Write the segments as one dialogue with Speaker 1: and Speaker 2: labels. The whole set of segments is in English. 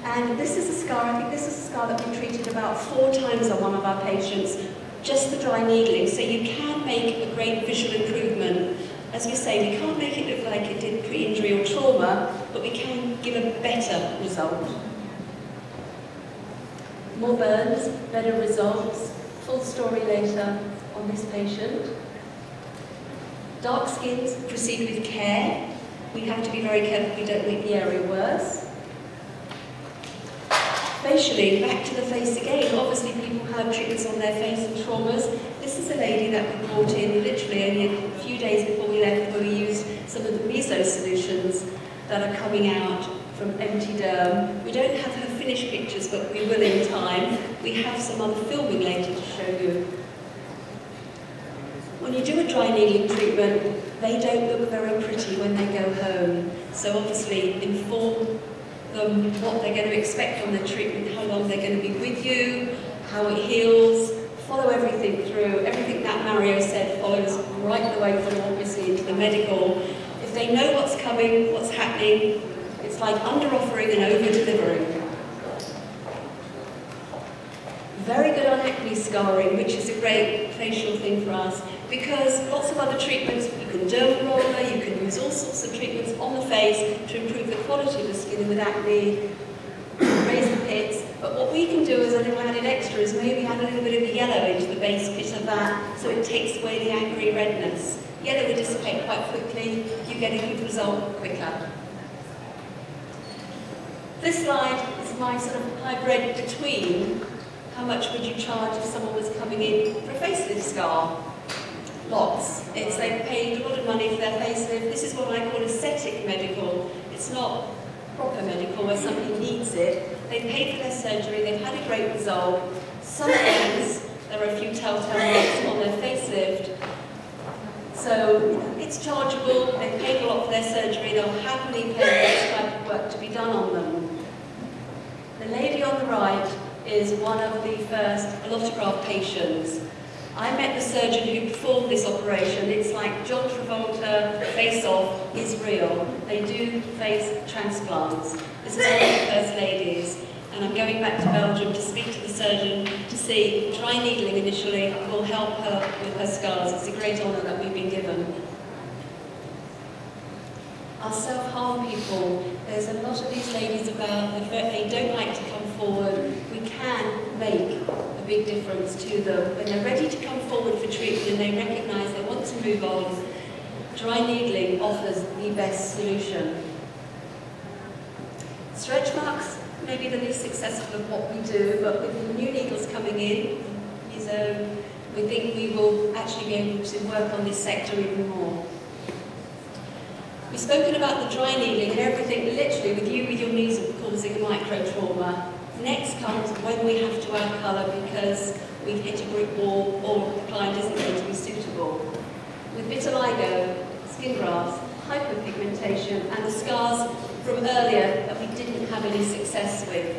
Speaker 1: And this is a scar, I think this is a scar that we treated about 4 times on one of our patients, just the dry needling. So you can make a great visual improvement. As we say, we can't make it look like it did pre-injury or trauma, but we can give a better result. More burns, better results. Full story later on this patient. Dark skins, proceed with care. We have to be very careful we don't make the area worse. Facially, back to the face again. Obviously people have treatments on their face and traumas. This is a lady that we brought in literally only a few days before we left, where we used some of the meso solutions that are coming out from M.T.DERM. We don't have her finished pictures, but we will in time. We have some other filming later to show you. When you do a dry needling treatment, they don't look very pretty when they go home. So obviously inform them what they're going to expect from the treatment, how long they're going to be with you, how it heals, follow everything through. Everything that Mario said follows right the way through, obviously, into the medical. If they know what's coming, what's happening, it's like under-offering and over-delivering. Very good on acne scarring, which is a great facial thing for us, because lots of other treatments, you can derm roller, you can use all sorts of treatments on the face to improve the quality of the skin with acne, raise the pits. But what we can do as a little added extra is maybe add a little bit of yellow into the base bit of that, so it takes away the angry redness. Yellow will dissipate quite quickly, you get a good result quicker. This slide is my sort of hybrid between how much would you charge if someone was coming in for a facelift scar. Lots. It's they've paid a lot of money for their facelift. This is what I call aesthetic medical. It's not proper medical where somebody needs it. They've paid for their surgery, they've had a great result. Sometimes there are a few telltale marks on their facelift. So it's chargeable, they've paid a lot for their surgery, they'll happily pay for this type of work to be done on them. The lady on the right is one of the first allotograph patients. I met the surgeon who performed this operation. It's like John Travolta, Face Off is real. They do face transplants. This is one of the first ladies. And I'm going back to Belgium to speak to the surgeon to see dry needling initially will help her with her scars. It's a great honour that we've been given. Our self-harm people, there's a lot of these ladies about, they don't like to come forward. We can make a big difference to them. When they're ready to come forward for treatment and they recognise they want to move on, dry needling offers the best solution. Stretch marks may be the least successful of what we do, but with the new needles coming in, we think we will actually be able to work on this sector even more. We've spoken about the dry needling and everything, literally with your knees causing a micro trauma. Next comes when we have to add colour because we've hit a brick wall or the client isn't going to be suitable. With vitiligo, skin grafts, hyperpigmentation and the scars from earlier that we didn't have any success with.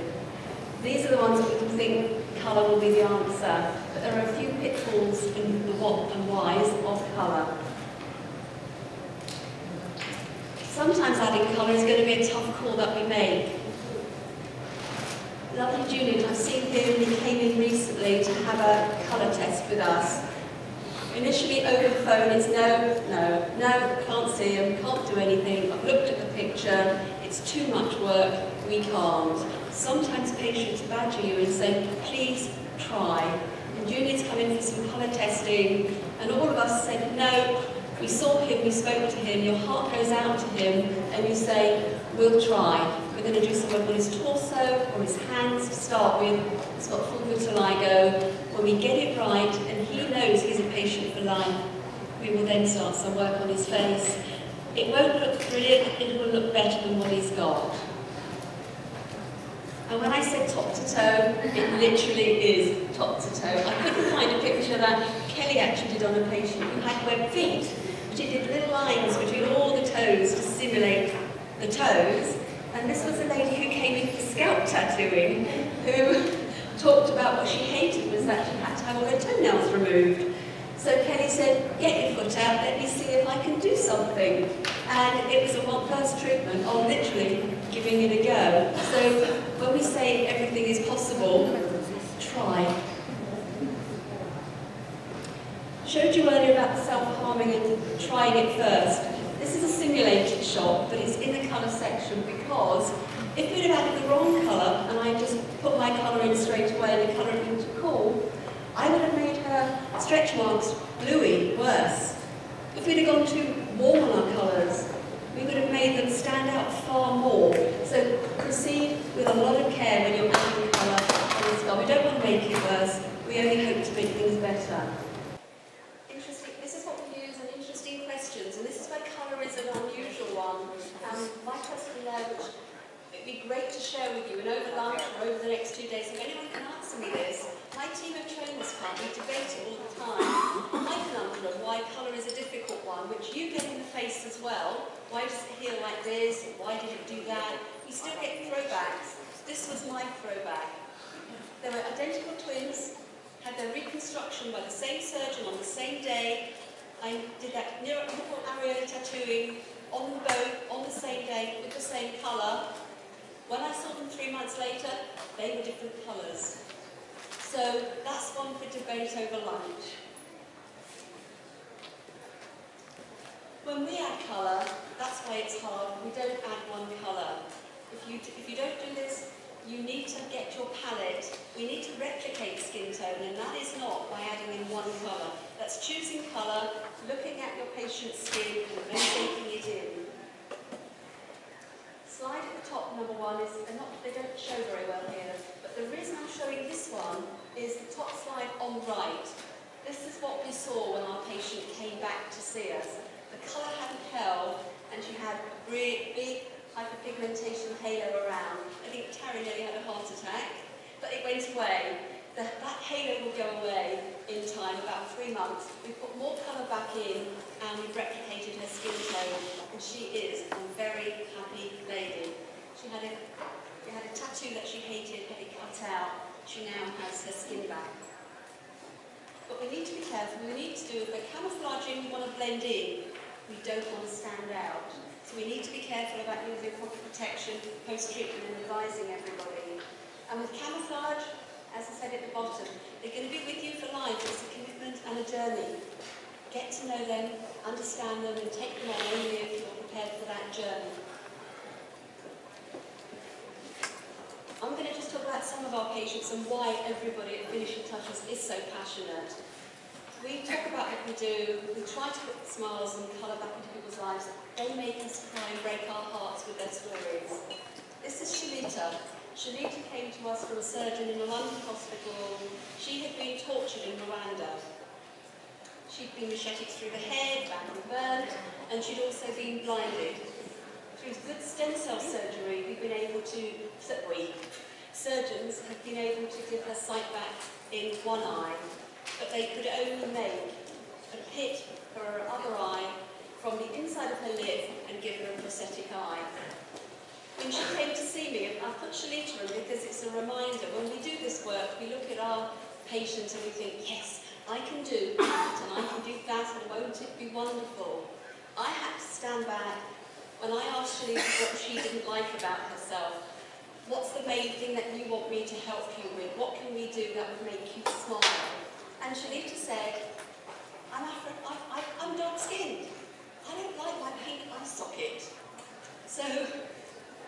Speaker 1: These are the ones that we think colour will be the answer, but there are a few pitfalls in the what and whys of colour. Sometimes adding colour is going to be a tough call that we make. Lovely Julian, I've seen him, he came in recently to have a colour test with us. Initially over the phone it's no, can't see him, can't do anything, I've looked at the picture, it's too much work, we can't. Sometimes patients badger you and say, please try. And Julian's come in for some colour testing and all of us said, no, we saw him, we spoke to him, your heart goes out to him and you say, we'll try. We're going to do some work on his torso or his hands to start with. He's got full vitiligo. When we get it right and he knows he's a patient for life, we will then start some work on his face. It won't look brilliant, it will look better than what he's got. And when I say top to toe, it literally is top to toe. I couldn't find a picture that Kelly actually did on a patient who had webbed feet. She did little lines between all the toes to simulate the toes. And this was a lady who came in for scalp tattooing, who talked about what she hated was that she had to have all her toenails removed. So Kelly said, get your foot out, let me see if I can do something. And it was a first treatment on literally giving it a go. So when we try. Showed you earlier about the self-harming and trying it first. This is a simulated shot, but it's in the colour section because if we'd have added the wrong colour and I just put my colour in straight away and the colour into cool, I would have made her stretch marks bluey, worse. If we'd have gone too warm on our colours, we would have made them stand out far more. So proceed with a lot of care when you're adding colour on the scar. We don't want to make it worse, we only hope to make things better. Interesting, this is what we use in interesting questions, and this is where colour is an unusual one. My question there, which it'd be great to share with you, and over lunch or over the next 2 days, if anyone can answer me this, my team have trained this part, we debate it all the time. My conundrum, why colour is a difficult one, which you get in the face as well. Why does it heal like this? Why did it do that? You still get throwbacks. This was my throwback. They were identical twins, had their reconstruction by the same surgeon on the same day. I did that nipple areola tattooing on them both on the same day with the same colour. When I saw them 3 months later, they were different colours. So that's one for debate over lunch. When we add colour, that's why it's hard. We don't add one colour. If you don't do this, you need to get your palette. We need to replicate skin tone, and that is not by adding in one colour. That's choosing colour, looking at your patient's skin, and then taking it in. Slide at the top, number one, is they don't show very well here, but the reason I'm showing this one is the top slide on the right. This is what we saw when our patient came back to see us. The colour hadn't held, and she had a big hyperpigmentation halo around. I think Terry nearly had a heart attack, but it went away. That halo will go away in time, about 3 months. We put more colour back in, and we replicated her skin tone, and she is a very happy lady. She had a tattoo that she hated, had it cut out. She now has her skin back. But we need to be careful. We need to do, if we're camouflaging, we want to blend in. We don't want to stand out. So we need to be careful about using proper protection, post-treatment, and advising everybody. And with camouflage, as I said at the bottom, they're going to be with you for life. It's a commitment and a journey. Get to know them, understand them, and take them on only if you're prepared for that journey. I'm going to just talk about some of our patients and why everybody at Finishing Touches is so passionate. We talk about what we do, we try to put smiles and colour back into people's lives. They make us cry and break our hearts with their stories. This is Shalita. Shalita came to us from a surgeon in a London hospital. She had been tortured in Rwanda. She'd been macheted through the head, back and burnt, and she'd also been blinded. Through good stem cell surgery, we've been able to, surgeons have been able to give her sight back in one eye, but they could only make a pit for her other eye from the inside of her lid and give her a prosthetic eye. When she came to see me, I put Shalita in because it's a reminder. When we do this work, we look at our patient and we think, yes, I can do that and I can do that, and won't it be wonderful? I had to stand back when I asked Shalita what she didn't like about herself. What's the main thing that you want me to help you with? What can we do that would make you smile? And Shalita said, I'm dark-skinned. I don't like my pink eye socket. So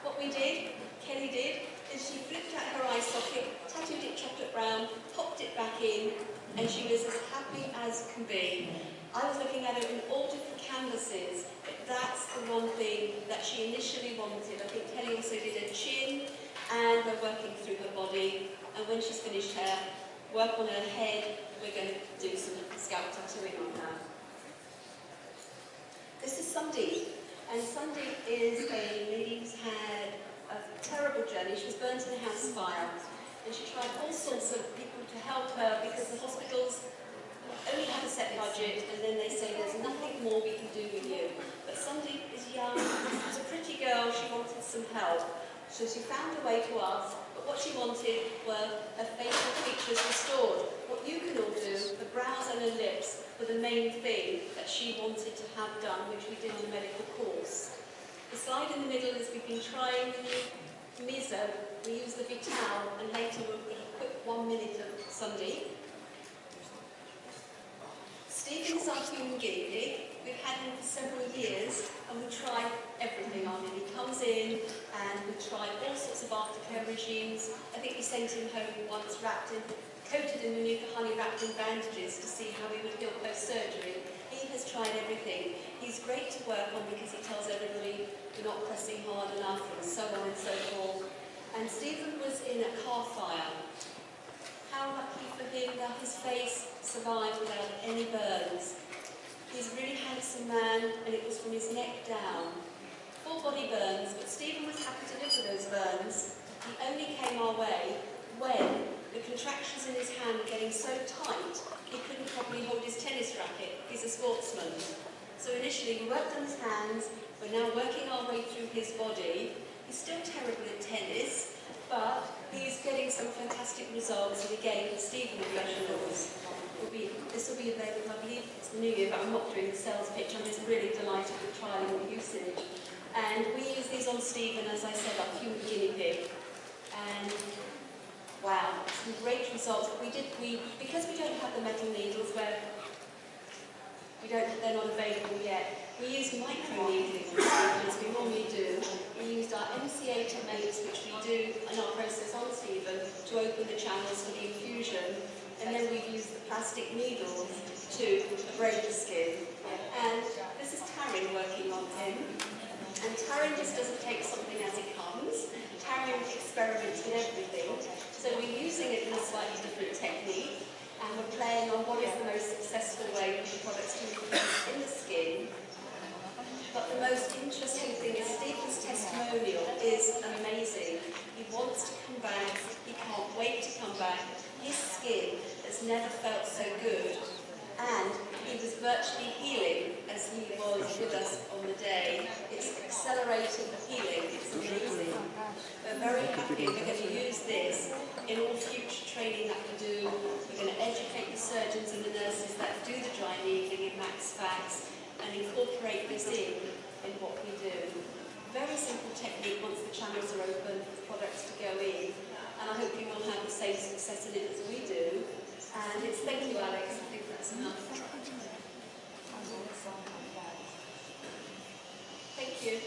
Speaker 1: what we did, Kelly did, is she flipped out her eye socket, tattooed it chocolate brown, popped it back in, and she was as happy as can be. I was looking at her in all different canvases, but that's the one thing that she initially wanted. I think Kelly also did her chin, and we're working through her body, and when she's finished her work on her head, we're going to do some scalp tattooing on her. This is Sandeep, and Sandeep is a lady who's had a terrible journey. She was burnt in a house fire, and she tried all sorts of people to help her because the hospitals only have a set budget, and then they say there's nothing more we can do with you. But Sandeep is young, she's a pretty girl, she wanted some help. So she found her way to us, but what she wanted were her facial features restored. What you can all do, the brows and her lips, were the main thing that she wanted to have done, which we did on the medical course. The slide in the middle is we've been trying miso, we use the vital, and later we'll put a quick 1 minute of Sunday. Stephen's our human guinea pig. We've had him for several years, and we try everything on him. He comes in, and we try all sorts of aftercare regimes. I think we sent him home once coated in manuka honey, wrapped in bandages to see how he would heal post-surgery. He has tried everything. He's great to work on because he tells everybody you're not pressing hard enough, and so on and so forth. And Stephen was in a car fire. How lucky for him that his face survived without any burns. He's a really handsome man, and it was from his neck down. Full body burns, but Stephen was happy to live with those burns. He only came our way when the contractions in his hand were getting so tight he couldn't properly hold his tennis racket. He's a sportsman. So initially we worked on his hands, we're now working our way through his body. He's still terrible at tennis, but he's getting some fantastic results. And again, Stephen professionals. This will be available, I believe it's the new year, but I'm not doing the sales pitch. I'm just really delighted with trialing the usage. And we use these on Stephen, as I said, our human guinea pig. And wow, some great results. Because we don't have the metal needles where they're not available yet, we use micro needling as we normally do. We used our MCA mates, which we do in our process on Stephen, to open the channels for the infusion. And then we've used the plastic needles to abrade the skin. And this is Taryn working on him. And Taryn just doesn't take something as it comes. Taryn experiments with everything. So we're using it in a slightly different technique. And we're playing on what is the most successful way for the products to infuse in the skin. But the most interesting thing is Stephen's testimonial is amazing. He wants to come back. He can't wait to come back. His skin has never felt so good, and he was virtually healing as he was with us on the day. It's accelerating the healing. It's amazing. We're very happy. We're going to use this in all future training that we do. We're going to educate the surgeons and the nurses that do the dry needling in Max Fax and incorporate this in what we do. Very simple technique once the channels are open for products to go in. And I hope you will have the same success in it as we do. And it's thank you, Alex. I think that's enough. Thank you.